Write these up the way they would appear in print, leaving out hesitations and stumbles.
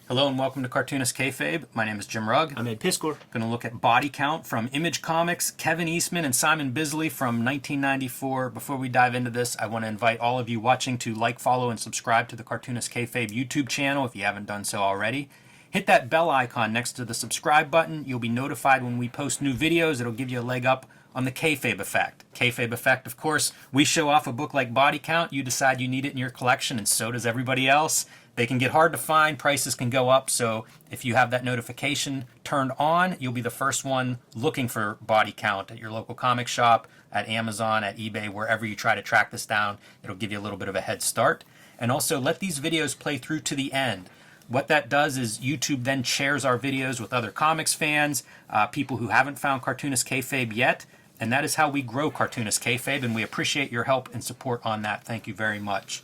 Hello and welcome to Cartoonist Kayfabe. My name is Jim Rugg. I'm Ed Piscor. Going to look at Body Count from Image Comics, Kevin Eastman and Simon Bisley from 1994. Before we dive into this, I want to invite all of you watching to like, follow, and subscribe to the Cartoonist Kayfabe YouTube channel if you haven't done so already. Hit that bell icon next to the subscribe button. You'll be notified when we post new videos. It'll give you a leg up on the Kayfabe effect. Kayfabe effect, of course, we show off a book like Body Count. You decide you need it in your collection, and so does everybody else. They can get hard to find, prices can go up, so if you have that notification turned on, you'll be the first one looking for Body Count at your local comic shop, at Amazon, at eBay, wherever you try to track this down. It'll give you a little bit of a head start. And also, let these videos play through to the end. What that does is YouTube then shares our videos with other comics fans, people who haven't found Cartoonist Kayfabe yet, and that is how we grow Cartoonist Kayfabe, and we appreciate your help and support on that. Thank you very much.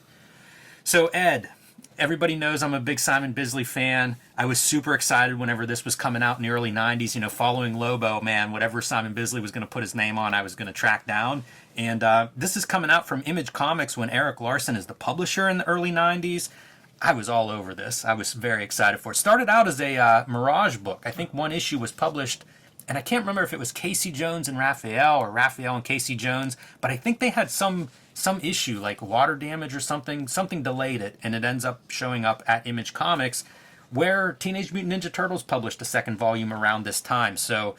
So, Ed, everybody knows I'm a big Simon Bisley fan. I was super excited whenever this was coming out in the early 90s, following Lobo, man, whatever Simon Bisley was going to put his name on, I was going to track down. And this is coming out from Image Comics when Erik Larsen is the publisher in the early 90s. I was all over this. I was very excited for it. Started out as a Mirage book. I think one issue was published, and I can't remember if it was Casey Jones and Raphael or Raphael and Casey Jones, but I think they had some issue like water damage or something delayed it, and it ends up showing up at Image Comics, where Teenage Mutant Ninja Turtles published a second volume around this time. So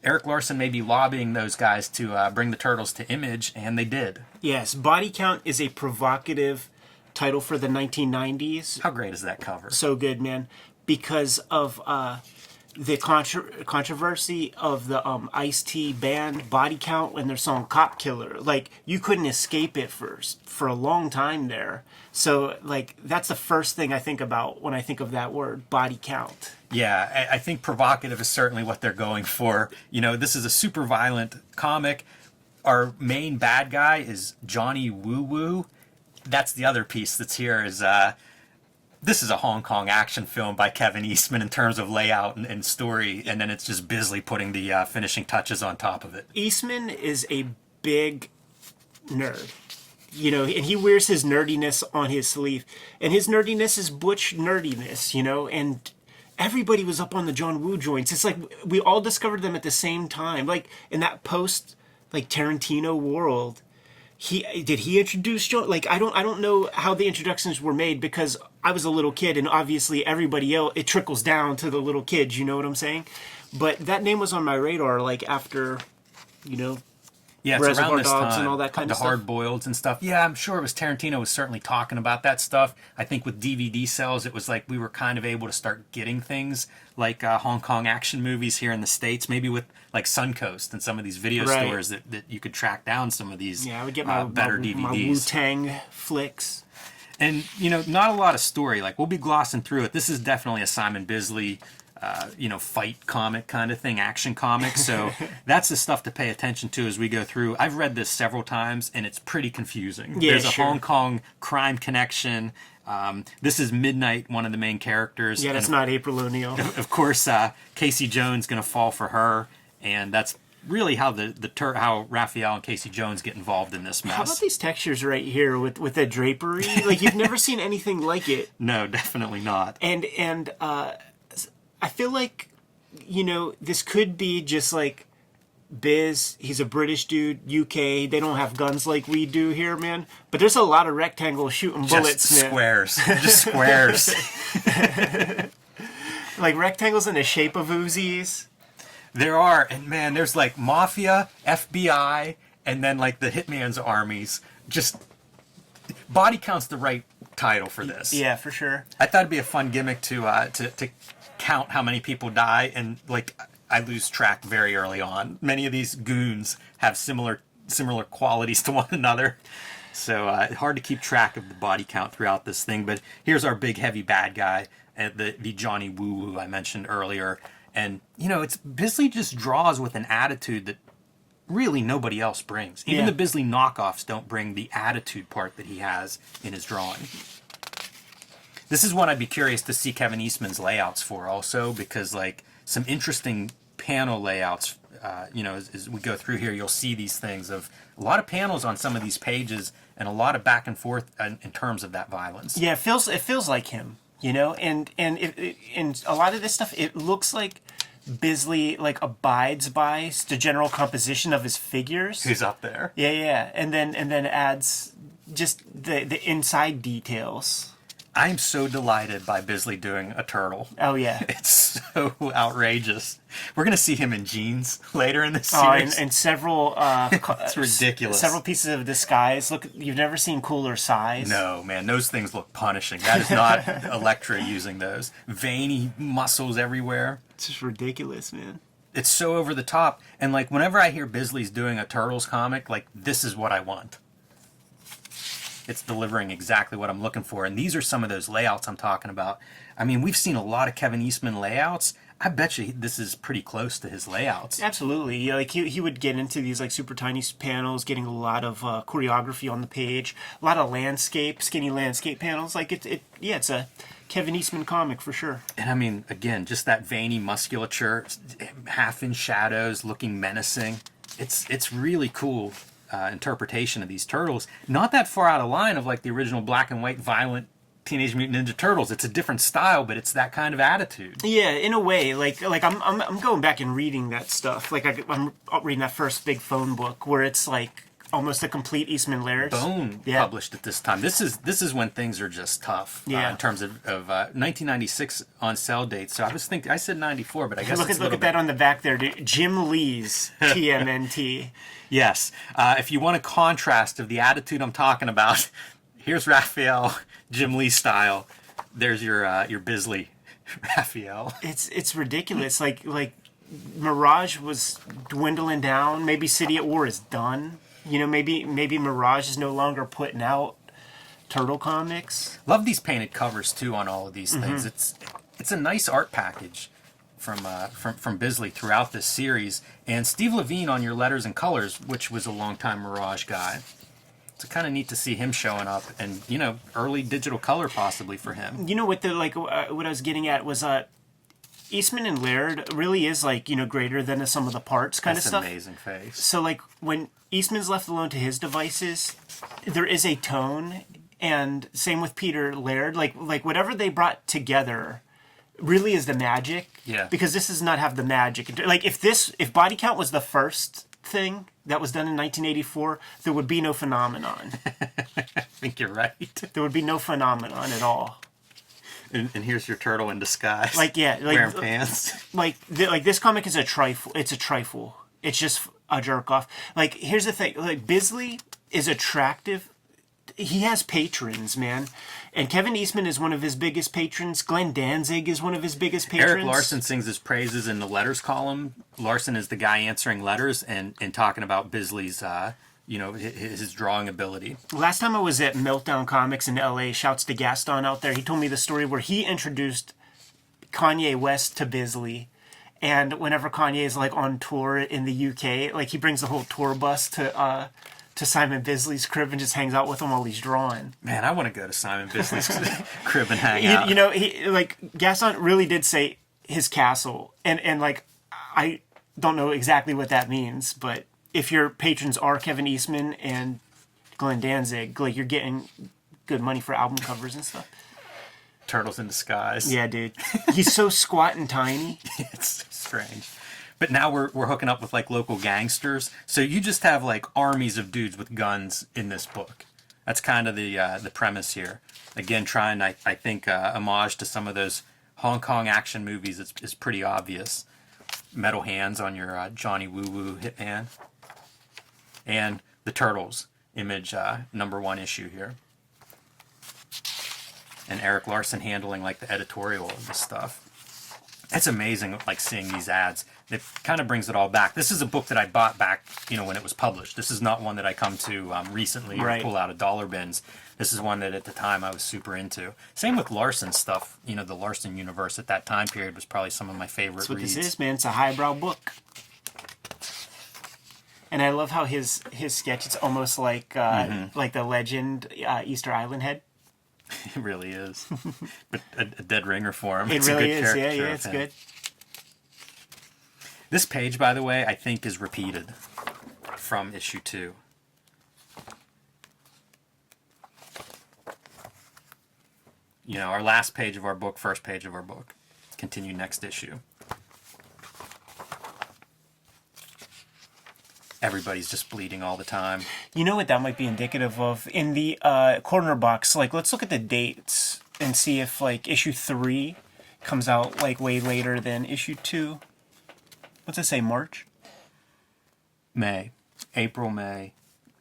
Erik Larsen may be lobbying those guys to bring the Turtles to Image, and they did. Yes, Body Count is a provocative title for the 1990s. How great is that cover? So good, man. Because of the controversy of the Ice-T band Body Count when their song Cop Killer. Like, you couldn't escape it for a long time there. So, like, that's the first thing I think about when I think of that word, Body Count. Yeah, I think provocative is certainly what they're going for. This is a super violent comic. Our main bad guy is Johnny Woo Woo. That's the other piece that's here is... this is a Hong Kong action film by Kevin Eastman in terms of layout and story, and then it's just Bisley putting the finishing touches on top of it. Eastman is a big nerd, and he wears his nerdiness on his sleeve, and his nerdiness is butch nerdiness, and everybody was up on the John Woo joints. It's like we all discovered them at the same time, like in that post, like Tarantino world. Did he introduce John? Like, I don't know how the introductions were made because I was a little kid, and obviously everybody else, it trickles down to the little kids, you know what I'm saying? But that name was on my radar, like, after, yeah, it's Reservoir around this Dogs time, and all that kind of the stuff. Hard Boileds and stuff. Yeah, I'm sure it was Tarantino was certainly talking about that stuff. I think with DVD sales, it was like we were kind of able to start getting things like Hong Kong action movies here in the States, maybe with like Suncoast and some of these video stores that you could track down some of these I would get my better DVDs. My Wu-Tang flicks. And, not a lot of story. Like, we'll be glossing through it. This is definitely a Simon Bisley fight comic kind of thing, action comic. So that's the stuff to pay attention to as we go through. I've read this several times, and it's pretty confusing. Yeah, There's a Hong Kong crime connection. This is Midnight, one of the main characters. Yeah, that's not April O'Neil. Of course, Casey Jones going to fall for her, and that's really how how Raphael and Casey Jones get involved in this mess. How about these textures right here with the drapery? Like, you've never seen anything like it. No, definitely not. And I feel like, this could be just like Biz. He's a British dude, UK. They don't have guns like we do here, man. But there's a lot of rectangles shooting bullets. Just squares. Just squares. Like rectangles in the shape of Uzis. There are. And man, there's like Mafia, FBI, and then like the Hitman's armies. Just Body Count's the right title for this. Yeah, for sure. I thought it'd be a fun gimmick to count how many people die, and like I lose track very early on. Many of these goons have similar qualities to one another, so hard to keep track of the body count throughout this thing. But here's our big heavy bad guy, the Johnny Woo Woo I mentioned earlier, and it's Bisley just draws with an attitude that really nobody else brings. Even the Bisley knockoffs don't bring the attitude part that he has in his drawing. This is one I'd be curious to see Kevin Eastman's layouts for also, because like some interesting panel layouts, as we go through here, you'll see these things of a lot of panels on some of these pages and a lot of back and forth in terms of that violence. Yeah, it feels like him. you know, and a lot of this stuff, it looks like Bisley like abides by the general composition of his figures. Who's up there? Yeah, and then adds just the inside details. I am so delighted by Bisley doing a turtle. Oh yeah, It's so outrageous. We're gonna see him in jeans later in this oh, series. and several It's ridiculous. several pieces of disguise. Look, you've never seen cooler size. No, man, those things look punishing. That is not Elektra using those. Veiny muscles everywhere. It's just ridiculous, man. It's so over the top. And like whenever I hear Bisley's doing a Turtles comic, like this is what I want. It's delivering exactly what I'm looking for. And these are some of those layouts I'm talking about. I mean, we've seen a lot of Kevin Eastman layouts. I bet you this is pretty close to his layouts. Absolutely. Yeah, like he would get into these like super tiny panels, getting a lot of choreography on the page, a lot of landscape, skinny landscape panels. Like it's a Kevin Eastman comic for sure. And I mean, again, just that veiny musculature, half in shadows, looking menacing. It's really cool interpretation of these turtles. Not that far out of line of like the original black and white violent Teenage Mutant Ninja Turtles. It's a different style, but it's that kind of attitude. Yeah, in a way, like I'm going back and reading that stuff. Like I'm reading that first big phone book where it's like almost a complete Eastman Laird. Bone published at this time. This is when things are just tough. Yeah. In terms of 1996 on sale date. So I said 94, but I guess Look at that on the back there, dude. Jim Lee's TMNT. Yes. If you want a contrast of the attitude I'm talking about, here's Raphael, Jim Lee style. There's your Bisley, Raphael. It's ridiculous. Like Mirage was dwindling down. Maybe City at War is done. You know, maybe Mirage is no longer putting out Turtle comics. Love these painted covers too on all of these things. It's a nice art package from Bisley throughout this series. And Steve Levine on your letters and colors, which was a longtime Mirage guy. It's kind of neat to see him showing up, and you know, early digital color possibly for him. You know what what I was getting at was Eastman and Laird really is like, you know, greater than the sum of the parts kind That's of stuff. Amazing face. So like when Eastman's left alone to his devices, there is a tone, and same with Peter Laird. Like whatever they brought together really is the magic. Yeah. Because this does not have the magic. Like if Bodycount was the first thing that was done in 1984, there would be no phenomenon. I think you're right. There would be no phenomenon at all. And here's your turtle in disguise. Like wearing pants. Like this comic is a trifle. It's a trifle. It's just a jerk off. Like here's the thing. Like Bisley is attractive. He has patrons, man. And Kevin Eastman is one of his biggest patrons. Glenn Danzig is one of his biggest patrons. Eric Larson sings his praises in the letters column. Larson is the guy answering letters and talking about Bisley's, his drawing ability. Last time I was at Meltdown Comics in LA, shouts to Gaston out there, he told me the story where he introduced Kanye West to Bisley. And whenever Kanye is like on tour in the UK, like he brings the whole tour bus to Simon Bisley's crib and just hangs out with him while he's drawing. Man, I want to go to Simon Bisley's crib and hang out. You know, he like Gaston really did say his castle, and like I don't know exactly what that means, but if your patrons are Kevin Eastman and Glenn Danzig, like you're getting good money for album covers and stuff. Turtles in disguise. Yeah, dude. He's so squat and tiny. It's strange. But now we're hooking up with like local gangsters. So you just have like armies of dudes with guns in this book. That's kind of the premise here. Again, trying I think homage to some of those Hong Kong action movies. It's pretty obvious. Metal hands on your Johnny Woo Woo Hitman. And the Turtles image #1 issue here. And Eric Larson handling like the editorial of this stuff. It's amazing, like seeing these ads. It kind of brings it all back. This is a book that I bought back, when it was published. This is not one that I come to recently or pull out of dollar bins. This is one that at the time I was super into. Same with Larson stuff. The Larson universe at that time period was probably some of my favorite That's what reads. this is, man. It's a highbrow book. And I love how his sketch, it's almost like the legend Easter Island head. It really is. But a dead ringer for him. It It's really a good is. caricature Yeah, of it's him. good. This page, by the way, I think is repeated from issue 2. our last page of our book, first page of our book. Continue next issue. Everybody's just bleeding all the time. You know what that might be indicative of? In the corner box, like, let's look at the dates and see if, like, issue 3 comes out, like, way later than issue 2. What's it say, March? May. April, May.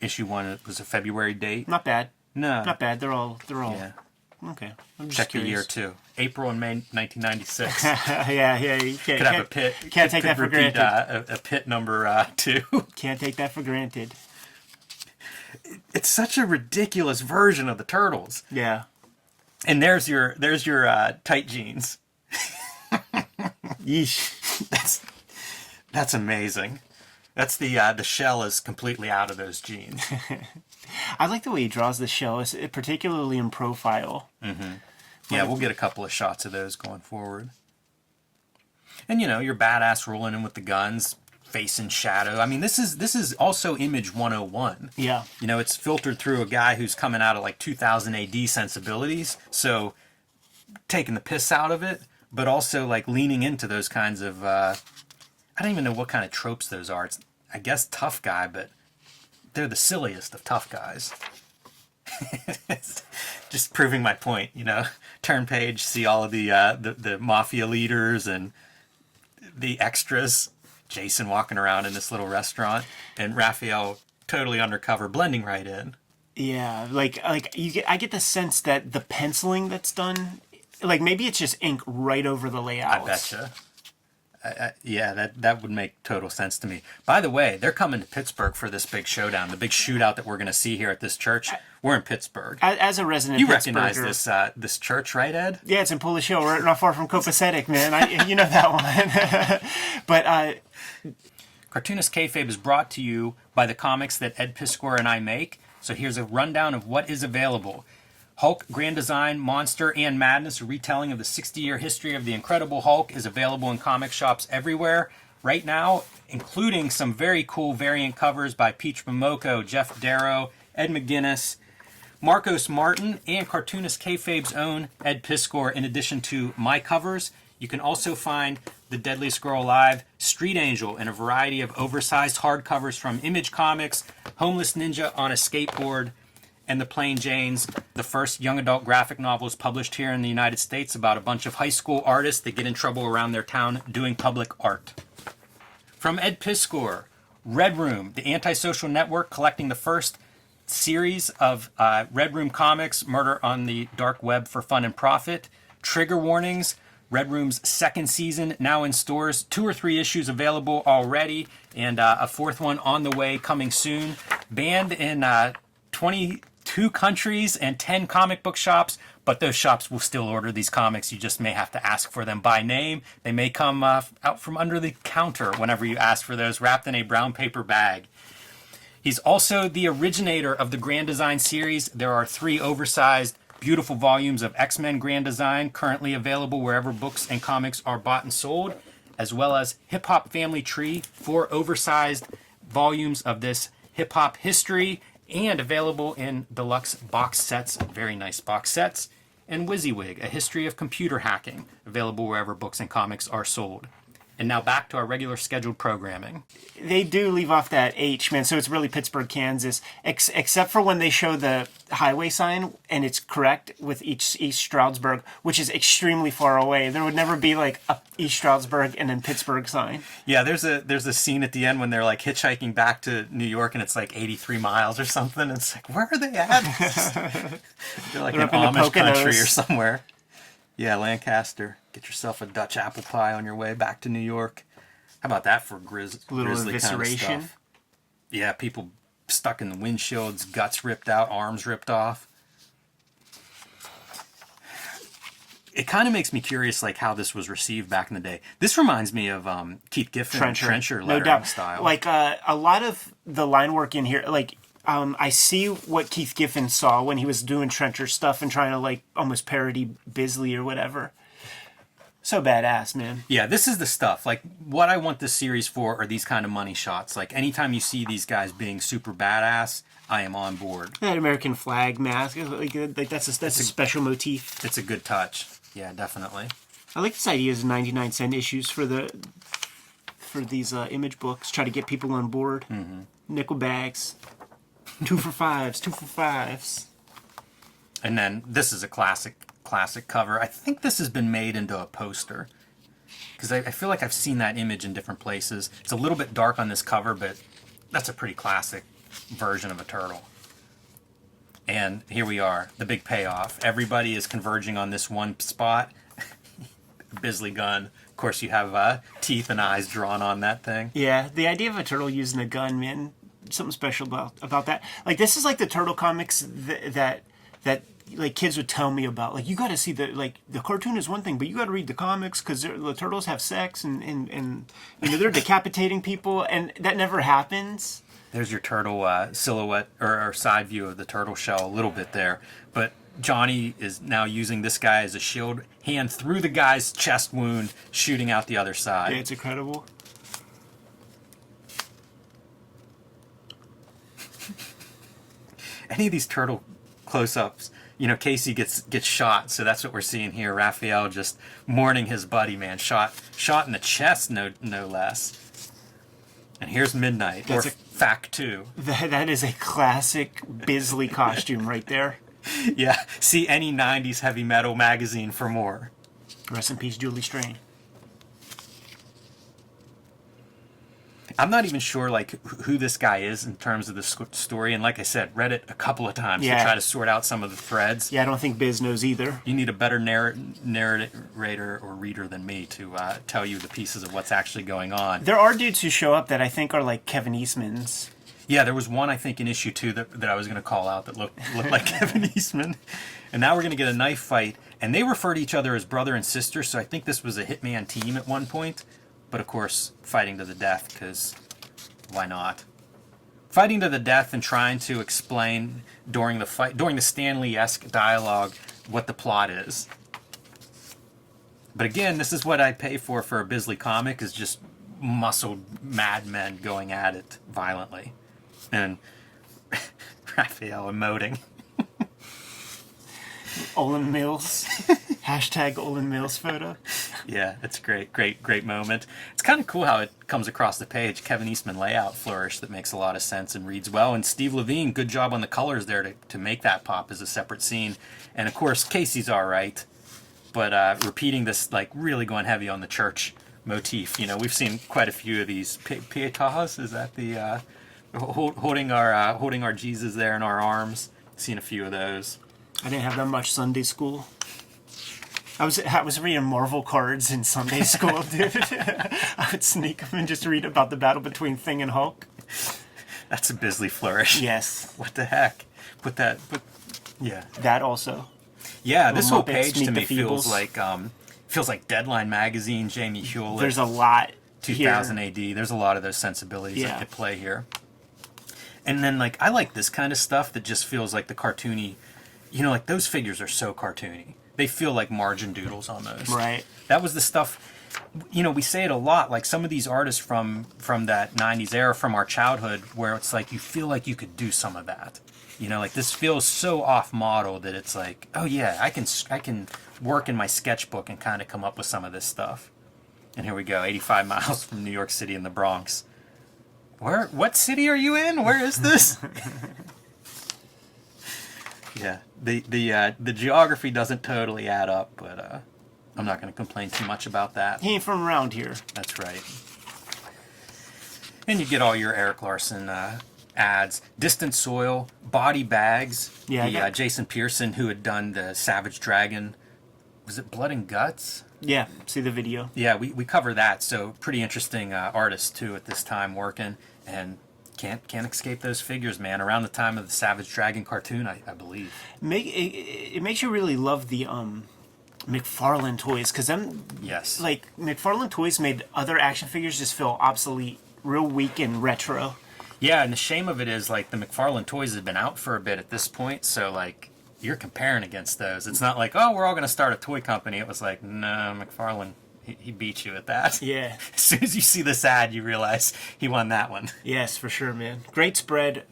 Issue 1 it was a February date. Not bad. No. Not bad. They're all... Yeah. Okay. I'm just Check your year, curious. too. April and May 1996. Yeah. You Could have a pit. Can't take that for repeat, granted. a pit number 2. Can't take that for granted. It's such a ridiculous version of the Turtles. Yeah. And there's your tight jeans. Yeesh. That's amazing. That's the shell is completely out of those jeans. I like the way he draws the shell, particularly in profile. Yeah, we'll get a couple of shots of those going forward. And you're badass rolling in with the guns, face and shadow. I mean, this is also Image 101. Yeah. It's filtered through a guy who's coming out of like 2000 AD sensibilities, so taking the piss out of it, but also like leaning into those kinds of I don't even know what kind of tropes those are. It's, I guess, tough guy, but they're the silliest of tough guys. Just proving my point, Turn page, see all of the mafia leaders and the extras. Jason walking around in this little restaurant, and Raphael totally undercover, blending right in. Yeah, I get the sense that the penciling that's done, like maybe it's just ink right over the layouts. I betcha. Yeah, that would make total sense to me. By the way, they're coming to Pittsburgh for this big showdown, the big shootout that we're going to see here at this church. We're in Pittsburgh. As a resident, You recognize this church, right, Ed? Yeah, it's in Polish Hill. We're not far from Copacetic, man. You know that one. But Cartoonist Kayfabe is brought to you by the comics that Ed Piskor and I make. So here's a rundown of what is available. Hulk Grand Design, Monster, and Madness, a retelling of the 60-year history of the Incredible Hulk, is available in comic shops everywhere right now, including some very cool variant covers by Peach Momoko, Jeff Darrow, Ed McGuinness, Marcos Martin, and Cartoonist Kayfabe's own Ed Piskor, in addition to my covers. You can also find The Deadliest Girl Alive, Street Angel, and a variety of oversized hardcovers from Image Comics, Homeless Ninja on a Skateboard, and The Plain Janes, the first young adult graphic novels published here in the United States about a bunch of high school artists that get in trouble around their town doing public art. From Ed Piskor, Red Room, the antisocial network collecting the first series of Red Room comics, Murder on the Dark Web for Fun and Profit. Trigger Warnings, Red Room's second season, now in stores. 2 or 3 issues available already, and a 4th one on the way, coming soon. Banned in 22 countries and 10 comic book shops, but those shops will still order these comics. You just may have to ask for them by name. They may come out from under the counter whenever you ask for those, wrapped in a brown paper bag. He's also the originator of the Grand Design series. There are 3 oversized, beautiful volumes of X-Men Grand Design currently available wherever books and comics are bought and sold, as well as Hip Hop Family Tree, 4 oversized volumes of this hip hop history, and available in deluxe box sets, very nice box sets, and WYSIWYG, a history of computer hacking, available wherever books and comics are sold. And now back to our regular scheduled programming. They do leave off that H, man, so it's really Pittsburgh, Kansas, except for when they show the highway sign, and it's correct with East Stroudsburg, which is extremely far away. There would never be like a East Stroudsburg and then Pittsburgh sign. Yeah, there's a scene at the end when they're like hitchhiking back to New York, and it's like 83 miles or something. It's like, where are they at? They're like in Amish country or somewhere. Yeah, Lancaster. Get yourself a Dutch apple pie on your way back to New York. How about that for grizzly kind of stuff? Yeah, people stuck in the windshields, guts ripped out, arms ripped off. It kind of makes me curious, like how this was received back in the day. This reminds me of Keith Giffen Trencher lettering no doubt. style. Like a lot of the line work in here, like I see what Keith Giffen saw when he was doing Trencher stuff and trying to like almost parody Bisley or whatever. So badass, man. Yeah, this is the stuff. Like, what I want this series for are these kind of money shots. Like, anytime you see these guys being super badass, I am on board. That American flag mask, like that's a special motif. It's a good touch. Yeah, definitely. I like this idea as 99-cent issues for these image books. Try to get people on board. Mm-hmm. Nickel bags. 2 for 5s, 2 for 5s. And then this is a classic cover. I think this has been made into a poster. Because I feel like I've seen that image in different places. It's a little bit dark on this cover, but that's a pretty classic version of a turtle. And here we are, the big payoff. Everybody is converging on this one spot. Bisley gun. Of course, you have teeth and eyes drawn on that thing. Yeah, the idea of a turtle using a gun, man, something special about that. Like, this is like the turtle comics that like kids would tell me about. Like, you got to see the cartoon is one thing, but you got to read the comics because the turtles have sex and you know, they're decapitating people, and that never happens. There's your turtle silhouette or side view of the turtle shell a little bit there, but Johnny is now using this guy as a shield hand through the guy's chest wound, shooting out the other side. Yeah, it's incredible. Any of these turtle close-ups, you know, Casey gets shot, so that's what we're seeing here. Raphael just mourning his buddy, man. Shot in the chest, no less. And here's Midnight, or Fact 2. That is a classic Bisley costume right there. Yeah, see any 90s heavy metal magazine for more. Rest in peace, Julie Strain. I'm not even sure like who this guy is in terms of the story, and like I said, read it a couple of times to try to sort out some of the threads. Yeah, I don't think Biz knows either. You need a better narrator or reader than me to tell you the pieces of what's actually going on. There are dudes who show up that I think are like Kevin Eastman's. Yeah, there was one, I think, in issue 2 that I was going to call out that looked like Kevin Eastman. And now we're going to get a knife fight. And they refer to each other as brother and sister, so I think this was a Hitman team at one point. But, of course, fighting to the death, because why not? Fighting to the death and trying to explain during the fight, during the Stanley-esque dialogue, what the plot is. But again, this is what I pay for a Bisley comic, is just muscled madmen going at it violently. And Raphael emoting. Olin Mills. Hashtag Olin Mills photo. Yeah, it's great moment. It's kind of cool how it comes across the page. Kevin Eastman layout flourish that makes a lot of sense and reads well. And Steve Levine, good job on the colors there to make that pop as a separate scene. And of course, Casey's all right. But repeating this, like really going heavy on the church motif. You know, we've seen quite a few of these. Pietas, is that the... holding our Jesus there in our arms. Seen a few of those. I didn't have that much Sunday school. I was reading Marvel cards in Sunday school, dude. I would sneak them and just read about the battle between Thing and Hulk. That's a Bisley flourish. Yes. What the heck? Yeah. That also. Yeah, this whole page to me feels like Deadline magazine, Jamie Hewlett. There's a lot 2000 here. AD. There's a lot of those sensibilities at play here. And then, like, I like this kind of stuff that just feels like the cartoony, you know, like those figures are so cartoony. They feel like margin doodles on those. Right. That was the stuff, you know, we say it a lot, like some of these artists from that 90s era, from our childhood, where it's like you feel like you could do some of that. You know, like this feels so off model that it's like, oh yeah, I can work in my sketchbook and kind of come up with some of this stuff. And here we go, 85 miles from New York City in the Bronx. What city are you in? Where is this? Yeah, the geography doesn't totally add up, but I'm not going to complain too much about that. He ain't from around here. That's right. And you get all your Eric Larson ads. Distant Soil, Body Bags. Yeah, Jason Pearson, who had done the Savage Dragon. Was it Blood and Guts? Yeah, see the video. Yeah, we cover that, so pretty interesting artist, too, at this time working. And can't escape those figures, man. Around the time of the Savage Dragon cartoon, I believe. It makes you really love the McFarlane toys, because McFarlane toys made other action figures just feel obsolete, real weak and retro. Yeah, and the shame of it is, like, the McFarlane toys have been out for a bit at this point, so, like, you're comparing against those. It's not like, oh, we're all going to start a toy company. It was like, no, McFarlane, he beat you at that. Yeah. As soon as you see this ad, you realize he won that one. Yes, for sure, man. Great spread.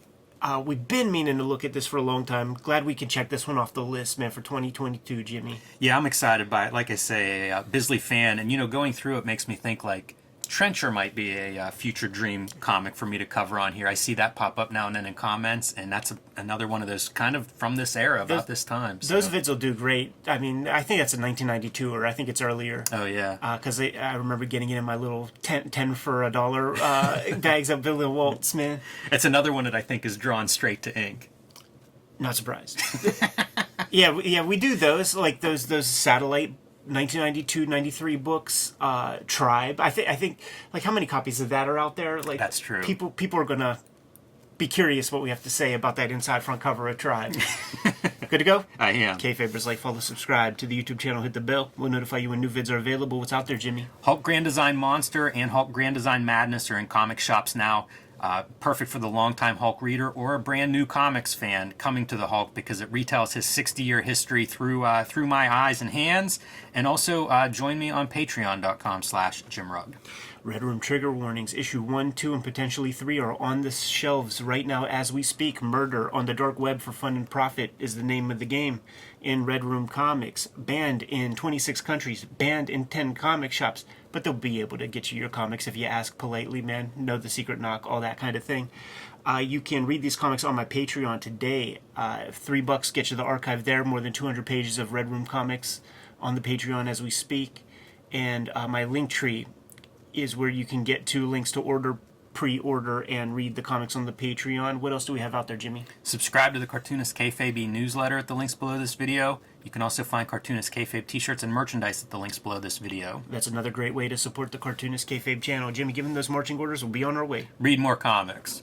We've been meaning to look at this for a long time. Glad we can check this one off the list, man, for 2022, Jimmy. Yeah, I'm excited by it. Like I say, a Bisley fan, and going through it makes me think like Trencher might be a future dream comic for me to cover on here. I see that pop up now and then in comments, and that's another one of those kind of from this era, about this time. So. Those vids will do great. I mean, I think that's in 1992, or I think it's earlier. Oh, yeah. Because I remember getting it in my little 10 for $1 bags of Billy Waltz, man. It's another one that I think is drawn straight to ink. Not surprised. yeah, we do those, like those satellite 1992-93 books, Tribe. I think like how many copies of that are out there? Like that's true. People are gonna be curious what we have to say about that inside front cover of Tribe. Good to go? I am. Kayfabers, like, follow, subscribe to the YouTube channel, hit the bell. We'll notify you when new vids are available. What's out there, Jimmy? Hulk Grand Design Monster and Hulk Grand Design Madness are in comic shops now. Perfect for the longtime Hulk reader or a brand new comics fan coming to the Hulk, because it retells his 60-year history through my eyes and hands. And also join me on patreon.com/JimRugg. Red Room trigger warnings. Issue 1, 2, and potentially 3 are on the shelves right now as we speak. Murder on the Dark Web for Fun and Profit is the name of the game in Red Room Comics. Banned in 26 countries. Banned in 10 comic shops. But they'll be able to get you your comics if you ask politely, man. Know the secret knock, all that kind of thing. You can read these comics on my Patreon today. $3 gets you the archive there. More than 200 pages of Red Room comics on the Patreon as we speak. And my link tree is where you can get to links to order, pre-order, and read the comics on the Patreon. What else do we have out there, Jimmy? Subscribe to the Cartoonist Kayfabe newsletter at the links below this video. You can also find Cartoonist Kayfabe t-shirts and merchandise at the links below this video. That's another great way to support the Cartoonist Kayfabe channel. Jimmy, given those marching orders, we'll be on our way. Read more comics.